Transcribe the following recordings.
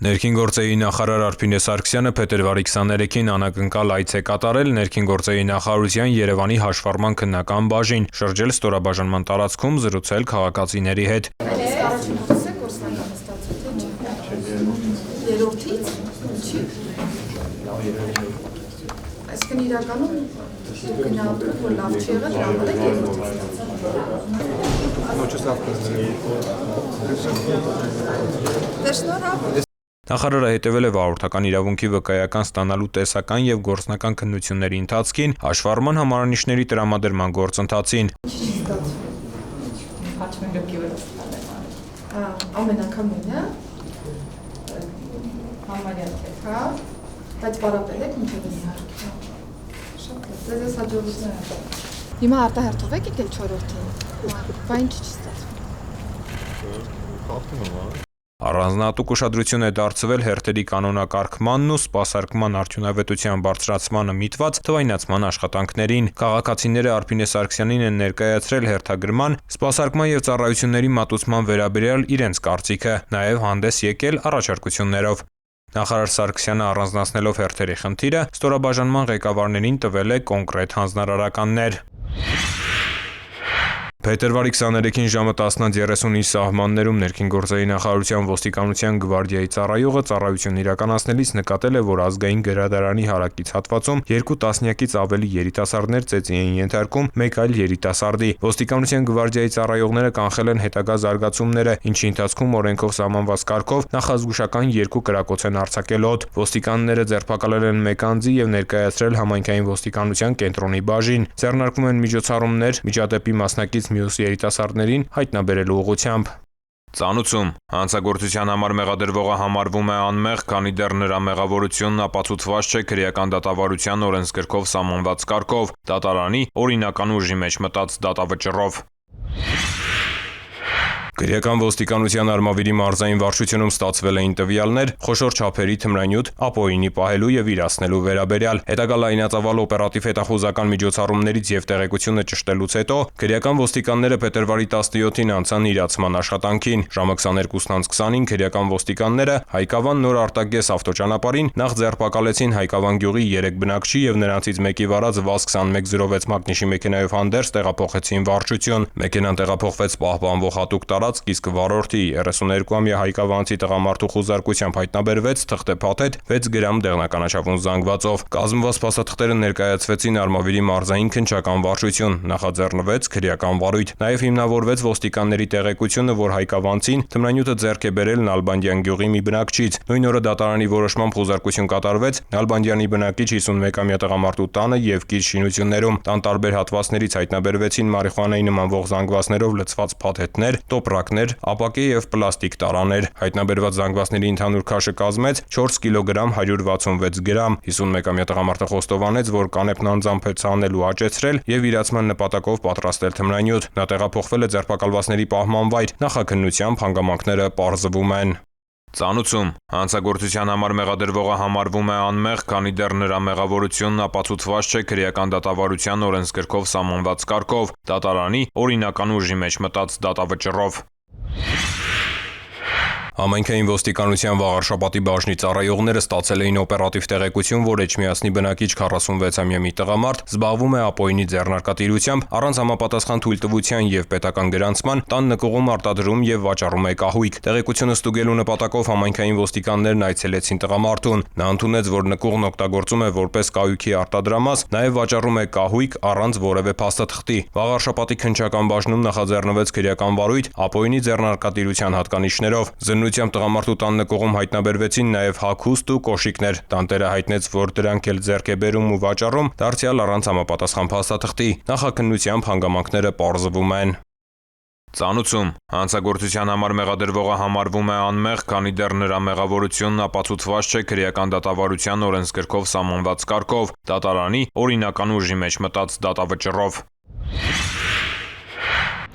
Ներքին գործերի նախարար Արփինե Սարգսյանը փետրվարի 23-ին անակնկալ այց է կատարել Ներքին գործերի նախարարության Երևանի հաշվառման քննական բաժին, շրջել ստորաբաժանման տարածքում, զրուցել քաղաքացիների հետ։ Այսինքն իրականում գնահատում որ լավ չի եղել, լավ է երրորդից։ Նախարարը հետևել է վարորդական իրավունքի վկայական ստանալու տեսական եւ գործնական քննությունների ընթացքին, հաշվառման համարանիշների տրամադրման գործընթացին։ Ամեն անգամ ինը համարյա թե, հա, բայց պարապել եք մինչև իհարկե։ Շատ լավ, ձեզ հաջողություն։ Հիմա արտահերթով եք եկել 4-րդին, բա ինչ չի ստացվում։ Առանձնահատուկ ուշադրություն է դարձվել հերթերի կանոնակարգմանն ու սպասարկման արդյունավետության բարձրացմանը միտված թվայնացման աշխատանքներին։ Քաղաքացիները Արփինե Սարգսյանին են ներկայացրել հերթագրման, սպասարկման եւ ծառայությունների մատուցման վերաբերյալ իրենց կարծիքը, նաեւ հանդես եկել առաջարկություններով։ Նախարար Սարգսյանը առանձնացնելով հերթերի խնդիրը, ստորաբաժանման ղեկավարներին տվել է կոնկրետ հանձնարարականներ։ Փետրվարի 23-ին ժամը 10:30-ի սահմաններում Ներքին գործերի նախարարության ոստիկանության գվարդիայի ծառայողը ծառայություն իրականացնելիս նկատել է, որ ազգային գրադարանի հարակից հատվածում 2 տասնյակից ավելի երիտասարդներ ծեծի են ենթարկում մեկ այլ երիտասարդի։ Ոստիկանության գվարդիայի ծառայողները կանխել են հետագա զարգացումները, ինչի ընթացքում օրենքով սահմանված կարգով նախազգուշական 2 կրակոց են արձակել օդ։ Ոստիկանները ձերբակալել են մեկ անձի եւ ներկայացրել համայնքային ոստիկանության կենտրոնի բաժին։ Ձեռնարկվում են միջոցառումներ միջադեպի մասնակից մյուս երիտասարդներին հայտնաբերելու ուղղությամբ։ Ծանուցում հանցագործության համար մեղադրվողը համարվում է անմեղ, քանի դեռ նրա մեղավորությունն ապացուցված չէ քրեական դատավարության օրենսգրքով սահմանված կարգով, դատարանի օրինական ուժի մեջ մտած դատավճռով։ Քրեական ոստիկանության Արմավիրի մարզային վարչությունում ստացվել էին տվյալներ խոշոր չափերի թմրանյութ ապօրինի պահելու եւ իրացնելու վերաբերյալ։ Հետագա լայնածավալ օպերատիվ հետախուզական միջոցառումներից եւ տեղեկությունը ճշտելուց հետո քրեական ոստիկանները փետրվարի 17-ին անցան իրացման աշխատանքին։ Ժամը 22:20-ին քրեական ոստիկանները Հայկավան նոր արտագես ավտոճանապարհին նախ ձերբակալեցին Հայկավան գյուղի 3 բնակչի եւ նրանցից մեկի վարած ՎԱԶ-2106 մագնիշի մեքենայով հանդերձ տեղափոխեցին վարչություն։ Մեքենան տեղափոխվեց պահպանվող հատուկ տարածք, իսկ վարորդի 32-ամյա հայկավանցի տղամարդու խուզարկությամբ հայտնաբերվեց թղթե-փաթեթ 6 գրամ դեղնականաչավուն զանգվածով։ Կազմված փաստաթղթերը ներկայացվեցին Արմավիրի մարզային քննչական վարչություն, նախաձեռնվեց քրեական վարույթ։ Նաև հիմնավորվեց ոստիկանների տեղեկությունը, որ հայկավանցին թմրանյութը ձեռք է բերել Նալբանդյան գյուղի մի բնակչից։ Նույն օրը դատարանի որոշմամբ խուզարկություն կատարվեց Նալբանդյանի բնակիչ 51-ամյա տղամարդու տանը եւ կից շինություններում։ Տան տարբեր հատվածներից հայտնաբերվեցին մարիխուանայի նմանվող զանգվածներով լցված փաթեթներ, տոպրակներ, ապակե եւ պլաստիկ տարաներ։ Հայտնաբերված զանգվածների ընդհանուր քաշը կազմեց 4 կիլոգրամ 166 գրամ։ 51-ամյա տղամարդը խոստովանեց, որ կանեփն անձամբ է ցանել ու աճեցրել եւ իրացման նպատակով պատրաստել թմրանյութ։ Նա տեղափոխվել է ձերբակալվածների պահման վայր։ Նախաքննությամբ հանգամանքները պարզվում են։ Ծանուցում հանցագործության համար մեղադրվողը համարվում է անմեղ, քանի դեռ նրա մեղավորությունն ապացուցված չէ քրեական դատավարության օրենսգրքով սահմանված կարգով, դատարանի օրինական ուժի մեջ մտած դատավճռով։ Համայնքային ոստիկանության Վաղարշապատի բաժնի ծառայողները ստացել էին օպերատիվ տեղեկություն, որ Էջմիածնի բնակիչ 46-ամյա մի տղամարդ զբաղվում է ապօրինի ձեռնարկատիրությամբ, առանց համապատասխան թույլտվության եւ պետական գրանցման, տան նկուղում արտադրում եւ վաճառում է կահույք։ Տեղեկությունը ստուգելու նպատակով համայնքային ոստիկաններն այցելեցին տղամարդուն։ Նա ընդունեց, որ նկուղն օգտագործում է որպես կահույքի արտադրամաս, նաեւ վաճառում է կահույք առանց որևէ փաստաթղթի։ Վաղարշապատի քննչական բաժնում նախաձեռնվեց քրեական վարույթ ապօրինի ձեռնարկատիրության հատկանիշներով։ Զննությամբ տղամարդու տան նկուղում հայտնաբերվեցին նաև հագուստ ու կոշիկներ։ Տանտերը հայտնեց, որ դրանք էլ ձեռք է բերում ու վաճառում, դարձյալ առանց համապատասխան փաստաթղթի։ Նախաքննությամբ հանգամանքները պարզվում են։ Ծանուցում հանցագործության համար մեղադրվողը համարվում է անմեղ, քանի դեռ նրա մեղավորությունն ապացուցված չէ քրեական դատավարության օրենսգրքով սահմանված կարգով, դատարանի օրինական ուժի մեջ մտած դատավճռով։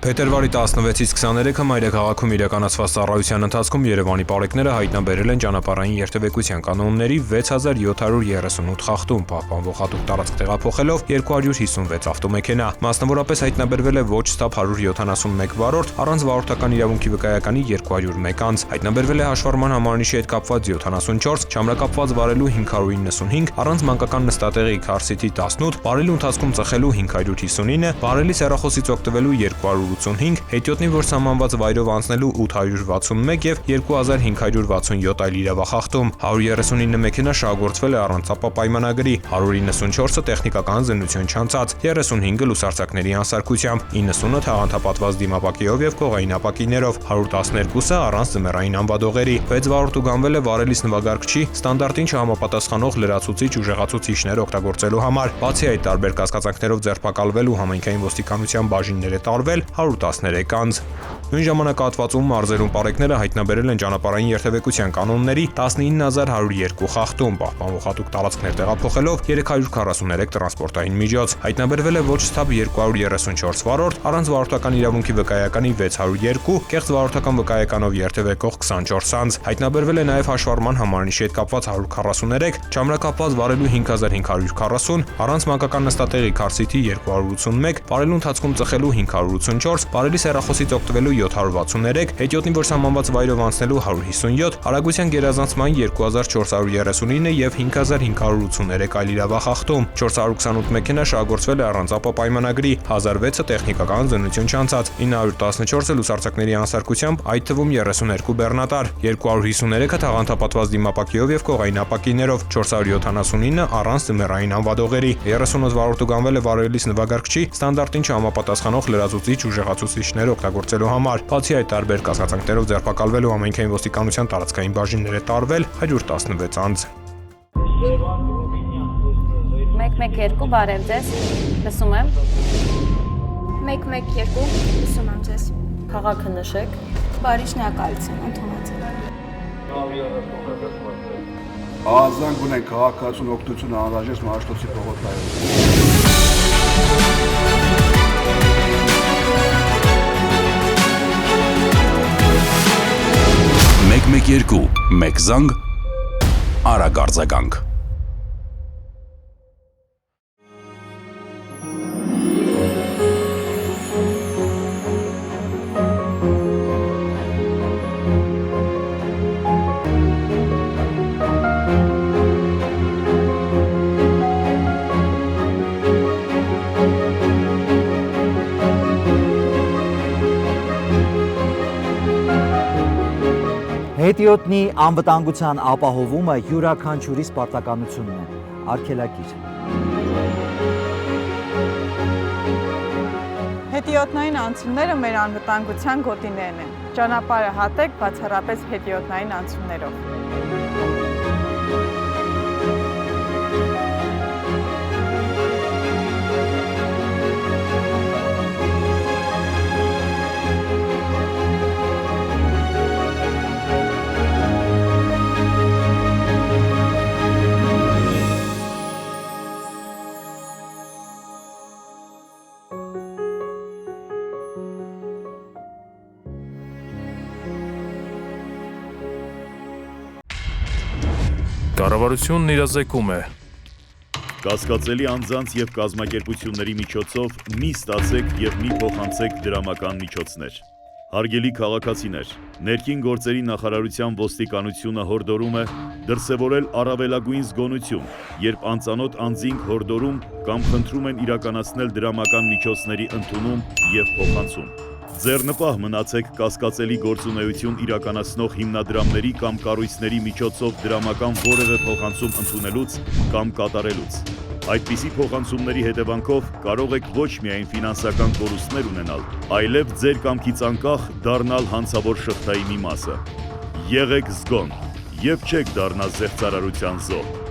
Փետրվարի 16-ից 23-ը մայրաքաղաքում իրականացված ծառայության ընթացքում Երևանի պարեկները հայտնաբերել են ճանապարհային երթևեկության կանոնների 6738 խախտում, պահպանվող հատուկ տարածք տեղափոխելով 256 ավտոմեքենա։ Մասնավորապես հայտնաբերվել է ոչ ստապ 171 վարորդ, առանց վարորդական իրավունքի վկայականի 201 անձ, հայտնաբերվել է հաշվառման համարանիշի հետ կապված 74, չամրակապված վարելու 595, առանց մանկական նստատեղի քարսիթի 18, վարելու ընթացքում ծխելու 559, վարելիս հեռախոսից օգտվելու 285, հետիոտնի որ սահմանված վայրով անցնելու 861 եւ 2567 այլ իրավախախտում, 139 մեքենա շահագործվել է առանց ապապայմանագրի, 194-ը տեխնիկական զննություն չանցած, 35-ը լուսարձակների անսարքությամբ, 90-ը թաղանթապատված դիմապակիով եւ կողային ապակիներով, 112-ը առանց ձմեռային անվադողերի, 6 վարորդ ուղղանվել է վարելիս նվագարկչի ստանդարտին չհամապատասխանող լրացուցիչ ուժեղացուցիչներ օգտագործելու համար։ Բացի այդ, տարբեր կասկածանքներով ձերբակալվել ու համայնքային ոստիկանության բաժիններ է տարվել 113 անձ։ Նույն ժամանակահատվածում մարզերում պարեկները հայտնաբերել են ճանապարհային երթևեկության կանոնների 19102 խախտում, պահպանվող հատուկ տարածքներ տեղափոխելով 343 տրանսպորտային միջոց։ Հայտնաբերվել է ոչ ստապ 234 վարորդ, առանց վարորդական իրավունքի վկայականի 602, կեղծ վարորդական վկայականով երթևեկող 24 անձ։ Հայտնաբերվել է նաև հաշվառման համարանիշի հետ կապված 143, չամրակապված վարելու 5540, առանց մանկական նստատեղի քարսիթի 281, վարելու ընթացքում ծխելու 584, վարելիս հեռախոսից օգտվելու 763, հետիոտնի որ սահմանված վայրով անցնելու 157, արագության գերազանցման 2439 եւ 5583 այլ իրավախախտում, 428 մեքենա շահագործվել է առանց ապապայմանագրի, 1006-ը տեխնիկական զննություն չանցած, 914-ը լուսարձակների անսարքությամբ, այդ թվում 32 բեռնատար, 253-ը թաղանթապատված դիմապակիով եւ կողային ապակիներով, 479-ը առանց ձմեռային անվադողերի, 38 վարորդ ուղղանվել է վարելիս նվագարկչի ստանդարտին չհամապատասխանող լրացուցիչ ուժեղացուցիչներ օգտագործելու համար։ Բացի այդ, տարբեր կասկածանքներով ձերբակալվել ու համայնքային ոստիկանության տարածքային բաժիններ է տարվել 116 անձ։ 112 բարև ձեզ, լսում եմ։ 112 լսում եմ ձեզ։ Քաղաքը նշեք։ Բարի շնորհակալություն, ընդունած։ Ազանգ ունենք քաղաքացուն օգնություն անհրաժեշտ Մաշտոցի փողոցայում։ 112 մեկ զանգ արագ արձագանք։ Հետիոտնի անվտանգության ապահովումը յուրաքանչյուրի պարտականությունն է, արգելակիր։ Հետիոտնային անցումները մեր անվտանգության գոտիներն են։ Ճանապարհը հատեք բացառապես հետիոտնային անցումներով։ Կառավարությունն իրազեկում է։ Կասկածելի անձանց եւ կազմակերպությունների միջոցով մի ստացեք եւ մի փոխանցեք դրամական միջոցներ։ Հարգելի քաղաքացիներ, ներքին գործերի նախարարության ոստիկանությունը հորդորում է դրսևորել առավելագույն զգոնություն, երբ անծանոթ անձինք հորդորում կամ խնդրում են իրականացնել դրամական միջոցների ընդունում եւ փոխանցում։ Ձեռնպահ մնացեք կասկածելի գործունեություն իրականացնող հիմնադրամների կամ կառույցների միջոցով դրամական որևէ փոխանցում ընդունելուց կամ կատարելուց։ Այդպիսի փոխանցումների հետևանքով կարող եք ոչ միայն ֆինանսական կորուստներ ունենալ, այլև ձեր կամքից անկախ դառնալ հանցավոր շղթայի մի մասը։ Եղեք զգոն եւ չեք դառնա զեղծարարության զոհ։